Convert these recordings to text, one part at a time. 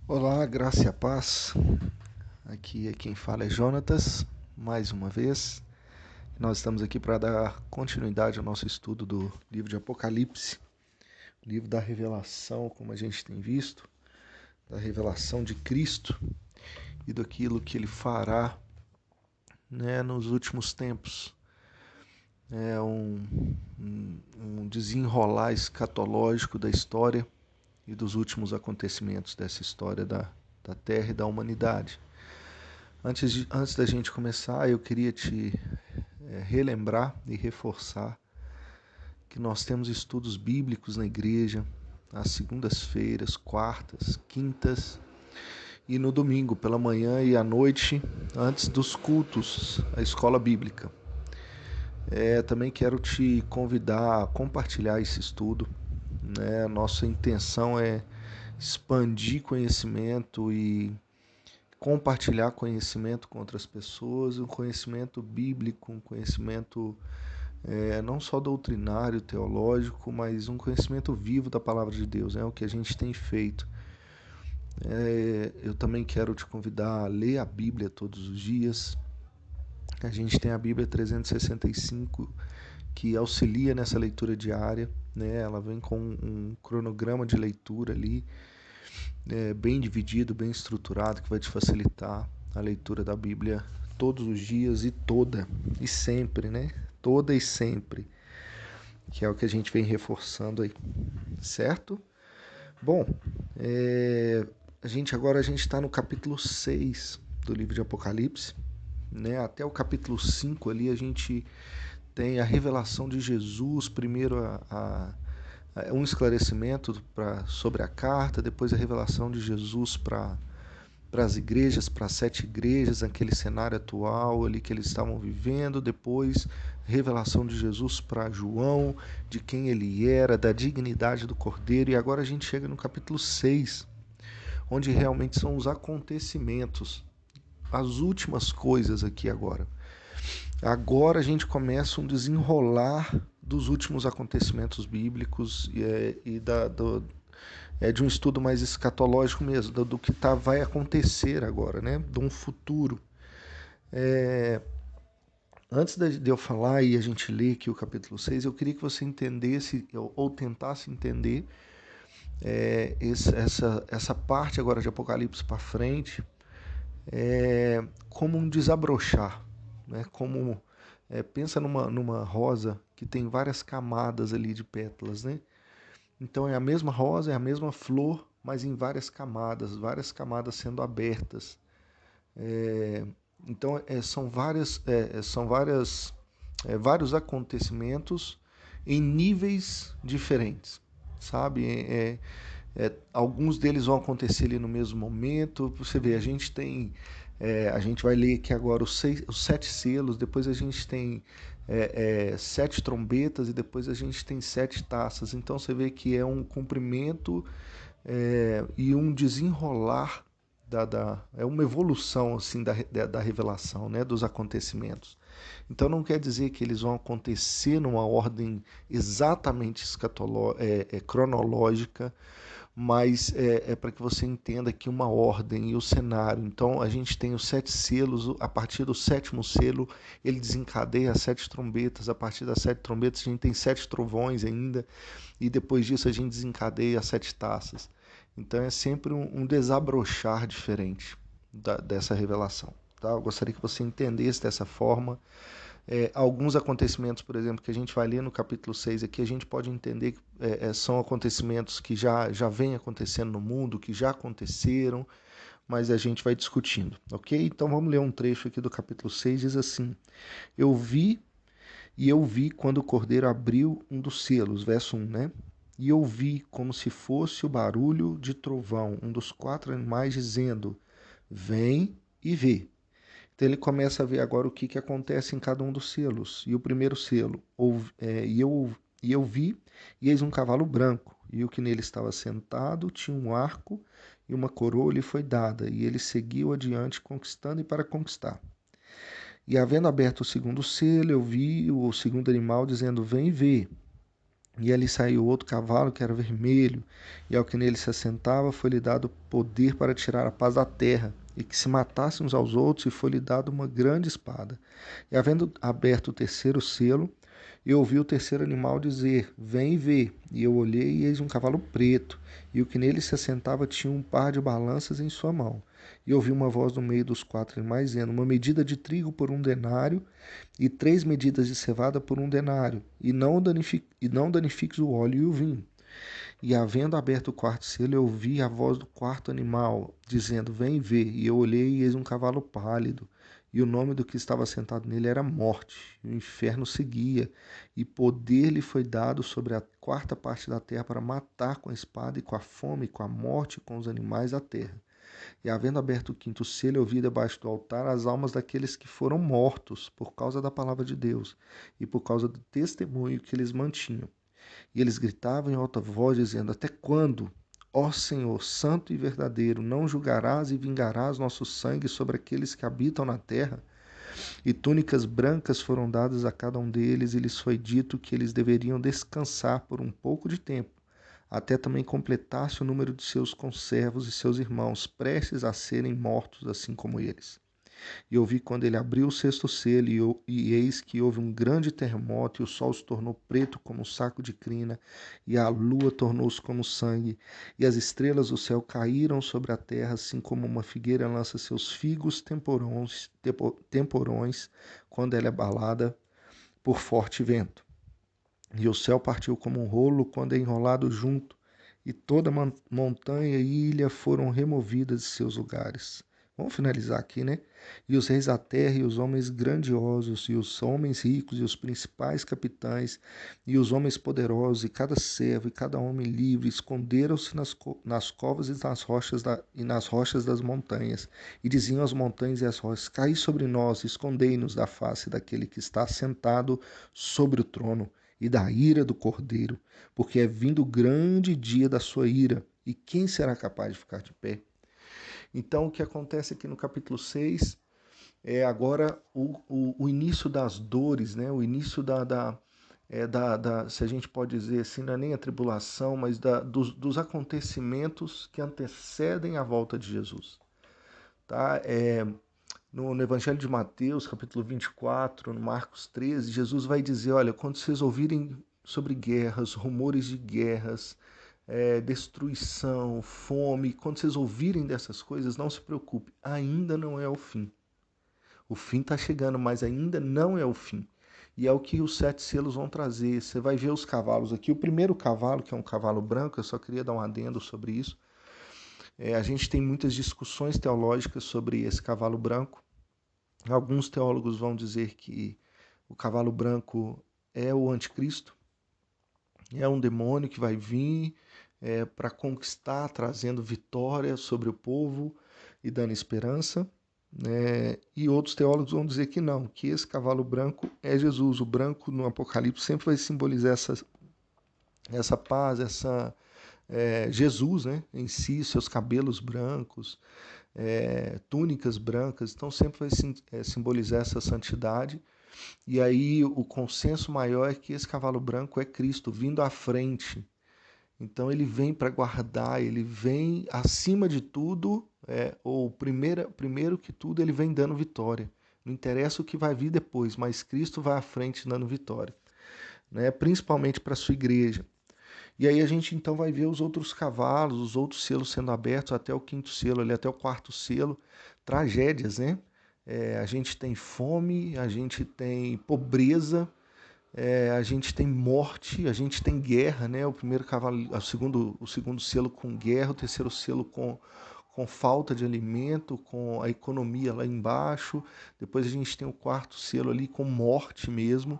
Olá, graça e a paz. Aqui quem fala é Jonatas, mais uma vez. Nós estamos aqui para dar continuidade ao nosso estudo do livro de Apocalipse, o livro da revelação, como a gente tem visto, da revelação de Cristo e daquilo que ele fará, nos últimos tempos. É um desenrolar escatológico da história e dos últimos acontecimentos dessa história da Terra e da humanidade. Antes da gente começar, eu queria te relembrar e reforçar que nós temos estudos bíblicos na igreja às segundas-feiras, quartas, quintas e no domingo pela manhã e à noite, antes dos cultos, a escola bíblica. Também quero te convidar a compartilhar esse estudo. Nossa intenção é expandir conhecimento e compartilhar conhecimento com outras pessoas, um conhecimento bíblico, um conhecimento não só doutrinário, teológico, mas um conhecimento vivo da palavra de Deus, é o que a gente tem feito. Eu também quero te convidar a ler a Bíblia todos os dias. A gente tem a Bíblia 365 que auxilia nessa leitura diária, Ela vem com um cronograma de leitura ali, bem dividido, bem estruturado, que vai te facilitar a leitura da Bíblia todos os dias e toda e sempre, Toda e sempre, que é o que a gente vem reforçando aí, certo? Bom, agora a gente está no capítulo 6 do livro de Apocalipse, Até o capítulo 5 ali a gente tem a revelação de Jesus, primeiro um esclarecimento sobre a carta, depois a revelação de Jesus para as igrejas, para as 7 igrejas, naquele cenário atual ali que eles estavam vivendo, depois revelação de Jesus para João, de quem ele era, da dignidade do Cordeiro, e agora a gente chega no capítulo 6, onde realmente são os acontecimentos, as últimas coisas aqui agora. Agora a gente começa um desenrolar dos últimos acontecimentos bíblicos de um estudo mais escatológico mesmo, do que vai acontecer agora, de um futuro. Antes de eu falar e a gente ler aqui o capítulo 6, eu queria que você entendesse, ou tentasse entender, essa parte agora de Apocalipse para frente, como um desabrochar, como pensa numa rosa que tem várias camadas ali de pétalas, Então é a mesma rosa, é a mesma flor, mas em várias camadas sendo abertas. Então são vários acontecimentos em níveis diferentes, sabe? Alguns deles vão acontecer ali no mesmo momento. Você vê, a gente vai ler aqui agora os 7 selos, depois a gente tem 7 trombetas e depois a gente tem 7 taças. Então você vê que é um cumprimento e um desenrolar é uma evolução assim da revelação, dos acontecimentos. Então não quer dizer que eles vão acontecer numa ordem exatamente cronológica, mas para que você entenda aqui uma ordem e o cenário. Então a gente tem os 7 selos, a partir do 7º selo ele desencadeia as 7 trombetas, a partir das 7 trombetas a gente tem 7 trovões ainda, e depois disso a gente desencadeia as 7 taças. Então é sempre um desabrochar diferente dessa revelação. Tá? Eu gostaria que você entendesse dessa forma. Alguns acontecimentos, por exemplo, que a gente vai ler no capítulo 6 aqui, a gente pode entender que são acontecimentos que já vêm acontecendo no mundo, que já aconteceram, mas a gente vai discutindo, ok? Então vamos ler um trecho aqui do capítulo 6, diz assim: Eu vi quando o Cordeiro abriu um dos selos, verso 1, E ouvi como se fosse o barulho de trovão, um dos 4 animais dizendo: Vem e vê. Então ele começa a ver agora o que acontece em cada um dos selos. E o primeiro selo, e eu vi, e eis um cavalo branco, e o que nele estava sentado tinha um arco, e uma coroa lhe foi dada, e ele seguiu adiante conquistando e para conquistar. E havendo aberto o segundo selo, eu vi o segundo animal dizendo: Vem e vê. E ali saiu outro cavalo que era vermelho, e ao que nele se assentava foi-lhe dado poder para tirar a paz da terra, e que se matassem uns aos outros, e foi-lhe dado uma grande espada. E havendo aberto o terceiro selo, eu ouvi o terceiro animal dizer: Vem e vê. E eu olhei, e eis um cavalo preto, e o que nele se assentava tinha um par de balanças em sua mão. E ouvi uma voz no meio dos quatro animais, dizendo: Uma medida de trigo por 1 denário, e 3 medidas de cevada por 1 denário, e não danifiques o óleo e o vinho. E havendo aberto o quarto selo, eu ouvi a voz do quarto animal, dizendo: Vem ver. E eu olhei, e eis um cavalo pálido, e o nome do que estava sentado nele era Morte, e o inferno seguia, e poder lhe foi dado sobre a quarta parte da terra para matar com a espada, e com a fome, e com a morte, e com os animais da terra. E havendo aberto o quinto selo, eu vi debaixo do altar as almas daqueles que foram mortos por causa da palavra de Deus e por causa do testemunho que eles mantinham. E eles gritavam em alta voz, dizendo: Até quando, ó Senhor, santo e verdadeiro, não julgarás e vingarás nosso sangue sobre aqueles que habitam na terra? E túnicas brancas foram dadas a cada um deles, e lhes foi dito que eles deveriam descansar por um pouco de tempo, até também completasse o número de seus conservos e seus irmãos, prestes a serem mortos, assim como eles. E ouvi quando ele abriu o sexto selo, e eis que houve um grande terremoto, e o sol se tornou preto como um saco de crina, e a lua tornou-se como sangue, e as estrelas do céu caíram sobre a terra, assim como uma figueira lança seus figos temporões quando ela é abalada por forte vento. E o céu partiu como um rolo quando é enrolado junto, e toda montanha e ilha foram removidas de seus lugares. Vamos finalizar aqui, né? E os reis da terra, e os homens grandiosos, e os homens ricos, e os principais capitães, e os homens poderosos, e cada servo, e cada homem livre, esconderam-se nas covas e nas rochas das montanhas, e diziam às montanhas e às rochas: Caí sobre nós, escondei-nos da face daquele que está sentado sobre o trono e da ira do Cordeiro, porque é vindo o grande dia da sua ira, e quem será capaz de ficar de pé? Então, o que acontece aqui no capítulo 6 é agora o início das dores, né? O início se a gente pode dizer assim, não é nem a tribulação, mas dos acontecimentos que antecedem a volta de Jesus. Tá? No Evangelho de Mateus, capítulo 24, no Marcos 13, Jesus vai dizer: olha, quando vocês ouvirem sobre guerras, rumores de guerras, destruição, fome, quando vocês ouvirem dessas coisas, não se preocupe, ainda não é o fim. O fim está chegando, mas ainda não é o fim. E é o que os 7 selos vão trazer. Você vai ver os cavalos aqui. O primeiro cavalo, que é um cavalo branco, eu só queria dar um adendo sobre isso. A gente tem muitas discussões teológicas sobre esse cavalo branco. Alguns teólogos vão dizer que o cavalo branco é o anticristo, é um demônio que vai vir para conquistar, trazendo vitória sobre o povo e dando esperança. E outros teólogos vão dizer que não, que esse cavalo branco é Jesus. O branco no Apocalipse sempre vai simbolizar essa paz, Jesus, né, em si, seus cabelos brancos, túnicas brancas, então sempre vai simbolizar essa santidade. E aí o consenso maior é que esse cavalo branco é Cristo vindo à frente. Então ele vem para guardar, ele vem acima de tudo, ou primeiro que tudo, ele vem dando vitória. Não interessa o que vai vir depois, mas Cristo vai à frente dando vitória, né? Principalmente para a sua igreja. E aí a gente então vai ver os outros cavalos, os outros selos sendo abertos até o quinto selo, ali até o quarto selo, tragédias, né? A gente tem fome, a gente tem pobreza, a gente tem morte, a gente tem guerra, né? O primeiro cavalo, o segundo selo com guerra, o terceiro selo com falta de alimento, com a economia lá embaixo. Depois a gente tem o quarto selo ali com morte mesmo.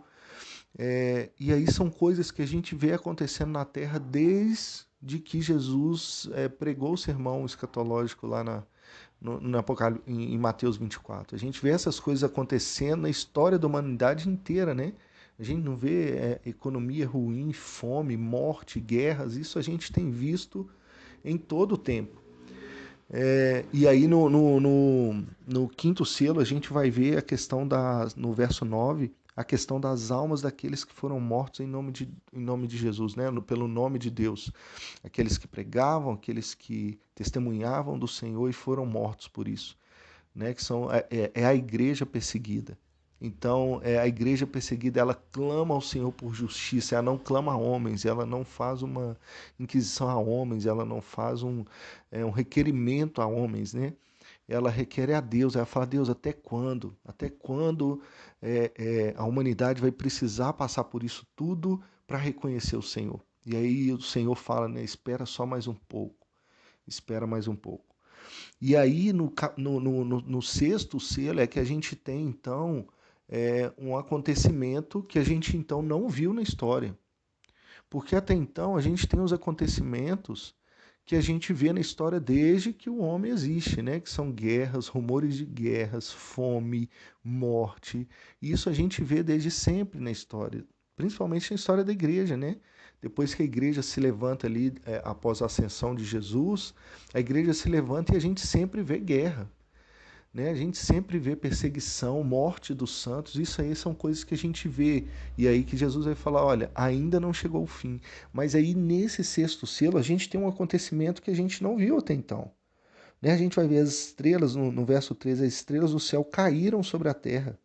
E aí são coisas que a gente vê acontecendo na Terra desde que Jesus pregou o sermão escatológico lá no Apocalipse, em Mateus 24. A gente vê essas coisas acontecendo na história da humanidade inteira, né? A gente não vê economia ruim, fome, morte, guerras, isso a gente tem visto em todo o tempo. E aí no quinto selo a gente vai ver a questão no verso 9, a questão das almas daqueles que foram mortos em nome de Jesus, né? Pelo nome de Deus. Aqueles que pregavam, aqueles que testemunhavam do Senhor e foram mortos por isso, né? Que é a igreja perseguida. Então, a igreja perseguida, ela clama ao Senhor por justiça, ela não clama a homens, ela não faz uma inquisição a homens, ela não faz um requerimento a homens, né? Ela requer a Deus, ela fala, Deus, até quando? Até quando a humanidade vai precisar passar por isso tudo para reconhecer o Senhor? E aí o Senhor fala, né, espera só mais um pouco, espera mais um pouco. E aí no sexto selo é que a gente tem, então, um acontecimento que a gente, então, não viu na história. Porque até então a gente tem os acontecimentos que a gente vê na história desde que o homem existe, né? Que são guerras, rumores de guerras, fome, morte. E isso a gente vê desde sempre na história, principalmente na história da igreja, né? Depois que a igreja se levanta ali, após a ascensão de Jesus, a igreja se levanta e a gente sempre vê guerra, né? A gente sempre vê perseguição, morte dos santos, isso aí são coisas que a gente vê. E aí que Jesus vai falar, olha, ainda não chegou o fim. Mas aí nesse sexto selo a gente tem um acontecimento que a gente não viu até então. Né? A gente vai ver as estrelas, no verso 13, as estrelas do céu caíram sobre a terra.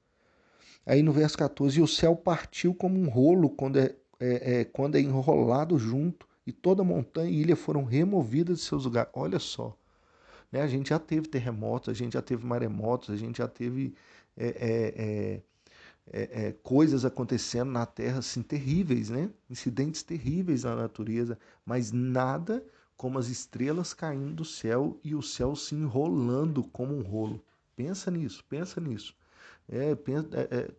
Aí no verso 14, e o céu partiu como um rolo quando é enrolado junto, e toda montanha e ilha foram removidas de seus lugares. Olha só, né? A gente já teve terremotos, a gente já teve maremotos, a gente já teve é, coisas acontecendo na Terra assim, terríveis, né? Incidentes terríveis na natureza, mas nada como as estrelas caindo do céu e o céu se enrolando como um rolo. Pensa nisso, pensa nisso.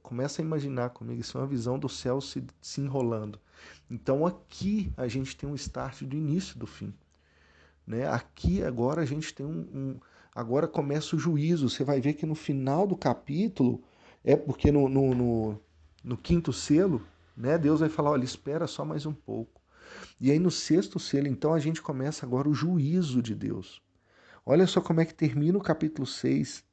Começa a imaginar comigo, isso é uma visão do céu se enrolando. Então aqui a gente tem um start do início do fim. Né? Aqui agora a gente tem agora começa o juízo. Você vai ver que no final do capítulo, porque no quinto selo, né, Deus vai falar, olha, espera só mais um pouco. E aí no sexto selo, então, a gente começa agora o juízo de Deus. Olha só como é que termina o capítulo 6.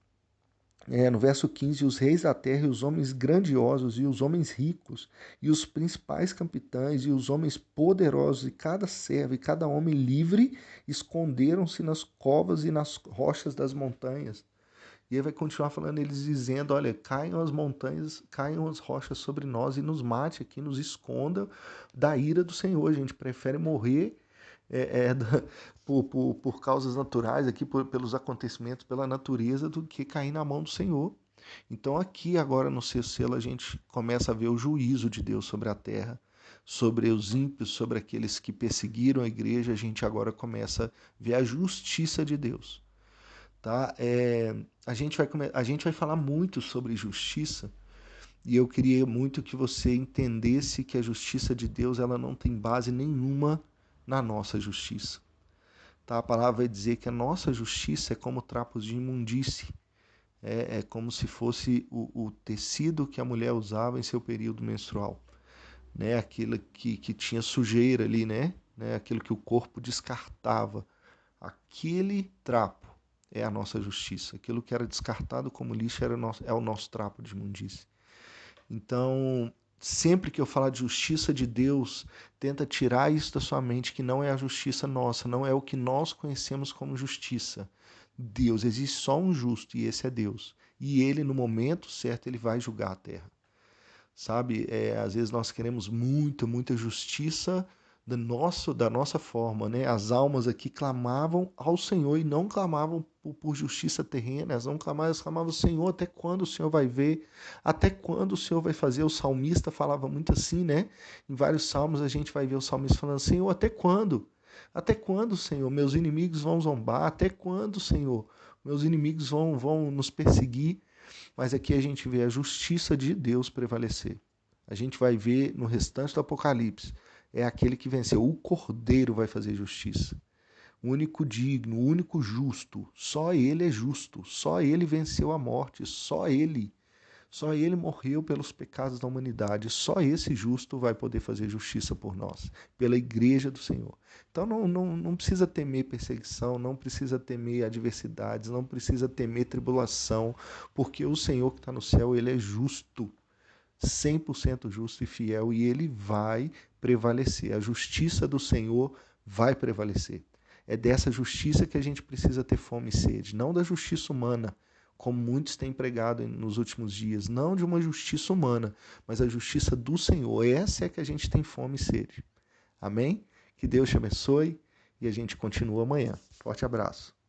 No verso 15, os reis da terra e os homens grandiosos e os homens ricos e os principais capitães e os homens poderosos e cada servo e cada homem livre esconderam-se nas covas e nas rochas das montanhas. E aí vai continuar falando, eles dizendo, olha, caiam as montanhas, caiam as rochas sobre nós e nos mate aqui, nos esconda da ira do Senhor. A gente prefere morrer é, é, por causas naturais, aqui pelos acontecimentos, pela natureza, do que cair na mão do Senhor. Então aqui agora no sexto selo a gente começa a ver o juízo de Deus sobre a terra, sobre os ímpios, sobre aqueles que perseguiram a igreja, a gente agora começa a ver a justiça de Deus. Tá? A gente vai falar muito sobre justiça e eu queria muito que você entendesse que a justiça de Deus ela não tem base nenhuma na nossa justiça. Tá? A palavra vai dizer que a nossa justiça é como trapos de imundície. É como se fosse o tecido que a mulher usava em seu período menstrual. Né? Aquilo que tinha sujeira ali, né? Aquilo que o corpo descartava. Aquele trapo é a nossa justiça. Aquilo que era descartado como lixo é o nosso trapo de imundície. Então, sempre que eu falar de justiça de Deus, tenta tirar isso da sua mente, que não é a justiça nossa, não é o que nós conhecemos como justiça. Deus, existe só um justo e esse é Deus. E ele, no momento certo, ele vai julgar a terra. Sabe, às vezes nós queremos muita, muita justiça da nossa forma, né? As almas aqui clamavam ao Senhor e não clamavam por justiça terrena, elas clamavam ao Senhor, até quando o Senhor vai ver? Até quando o Senhor vai fazer? O salmista falava muito assim, né? Em vários salmos a gente vai ver o salmista falando, Senhor, até quando? Até quando, Senhor? Meus inimigos vão zombar? Até quando, Senhor? Meus inimigos vão nos perseguir? Mas aqui a gente vê a justiça de Deus prevalecer. A gente vai ver no restante do Apocalipse, é aquele que venceu. O Cordeiro vai fazer justiça. O único digno, o único justo. Só ele é justo. Só ele venceu a morte. Só ele. Só ele morreu pelos pecados da humanidade. Só esse justo vai poder fazer justiça por nós, pela igreja do Senhor. Então não precisa temer perseguição, não precisa temer adversidades, não precisa temer tribulação, porque o Senhor que está no céu, ele é justo. 100% justo e fiel, e ele vai prevalecer. A justiça do Senhor vai prevalecer. É dessa justiça que a gente precisa ter fome e sede, não da justiça humana, como muitos têm pregado nos últimos dias, não de uma justiça humana, mas a justiça do Senhor. Essa é que a gente tem fome e sede. Amém? Que Deus te abençoe e a gente continua amanhã. Forte abraço.